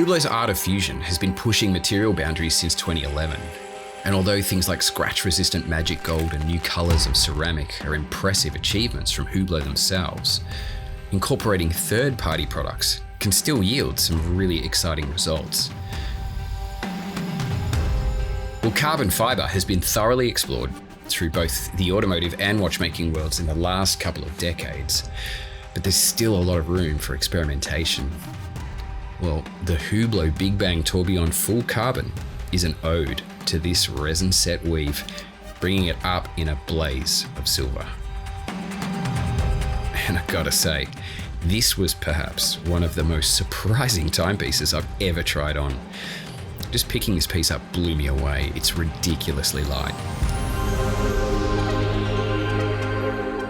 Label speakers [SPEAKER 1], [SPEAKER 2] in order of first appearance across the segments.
[SPEAKER 1] Hublot's art of fusion has been pushing material boundaries since 2011. And although things like scratch-resistant magic gold and new colours of ceramic are impressive achievements from Hublot themselves, incorporating third-party products can still yield some really exciting results. Well, carbon fibre has been thoroughly explored through both the automotive and watchmaking worlds in the last couple of decades, but there's still a lot of room for experimentation. Well, the Hublot Big Bang Tourbillon Full Carbon is an ode to this resin set weave, bringing it up in a blaze of silver. And I gotta say, this was perhaps one of the most surprising timepieces I've ever tried on. Just picking this piece up blew me away. It's ridiculously light.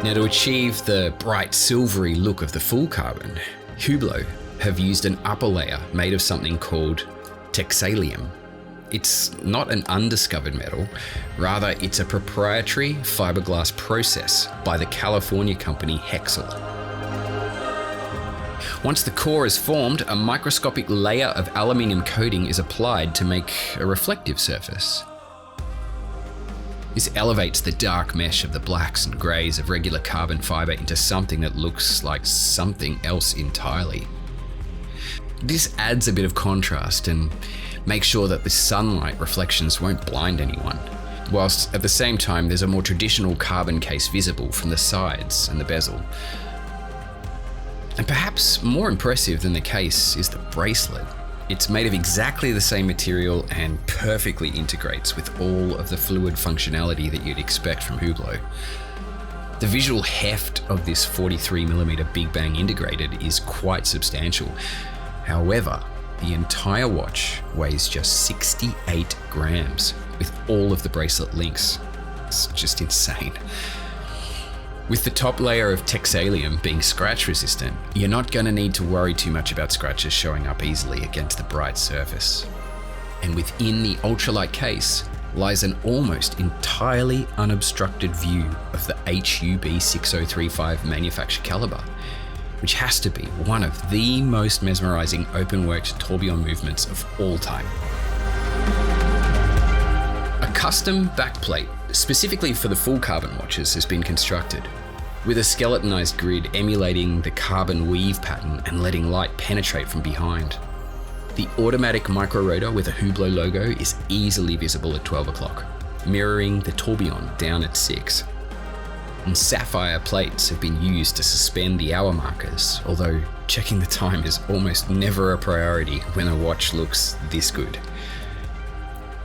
[SPEAKER 1] Now, to achieve the bright silvery look of the full carbon, Hublot have used an upper layer made of something called Texalium. It's not an undiscovered metal, rather it's a proprietary fiberglass process by the California company Hexal. Once the core is formed, a microscopic layer of aluminium coating is applied to make a reflective surface. This elevates the dark mesh of the blacks and greys of regular carbon fibre into something that looks like something else entirely. This adds a bit of contrast and makes sure that the sunlight reflections won't blind anyone, whilst at the same time there's a more traditional carbon case visible from the sides and the bezel. And perhaps more impressive than the case is the bracelet. It's made of exactly the same material and perfectly integrates with all of the fluid functionality that you'd expect from Hublot. The visual heft of this 43mm Big Bang integrated is quite substantial. However, the entire watch weighs just 68 grams with all of the bracelet links. It's just insane. With the top layer of Texalium being scratch resistant, you're not going to need to worry too much about scratches showing up easily against the bright surface. And within the ultralight case lies an almost entirely unobstructed view of the HUB 6035 manufacture caliber, which has to be one of the most mesmerizing open-worked tourbillon movements of all time. A custom backplate specifically for the full carbon watches has been constructed, with a skeletonized grid emulating the carbon weave pattern and letting light penetrate from behind. The automatic micro rotor with a Hublot logo is easily visible at 12 o'clock, mirroring the tourbillon down at 6. And sapphire plates have been used to suspend the hour markers, although checking the time is almost never a priority when a watch looks this good.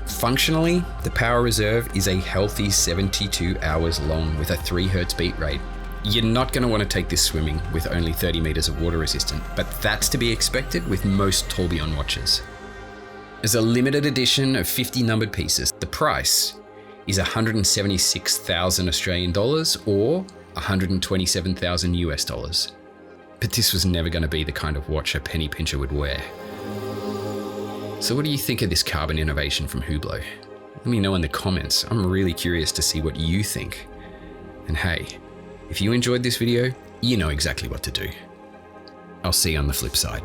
[SPEAKER 1] Functionally, the power reserve is a healthy 72 hours long with a 3 Hz beat rate. You're not going to want to take this swimming with only 30 meters of water resistant, but that's to be expected with most tourbillon watches. As a limited edition of 50 numbered pieces, the price is 176,000 Australian dollars or 127,000 US dollars. But this was never going to be the kind of watch a penny pincher would wear. So what do you think of this carbon innovation from Hublot? Let me know in the comments. I'm really curious to see what you think. And hey, if you enjoyed this video, you know exactly what to do. I'll see you on the flip side.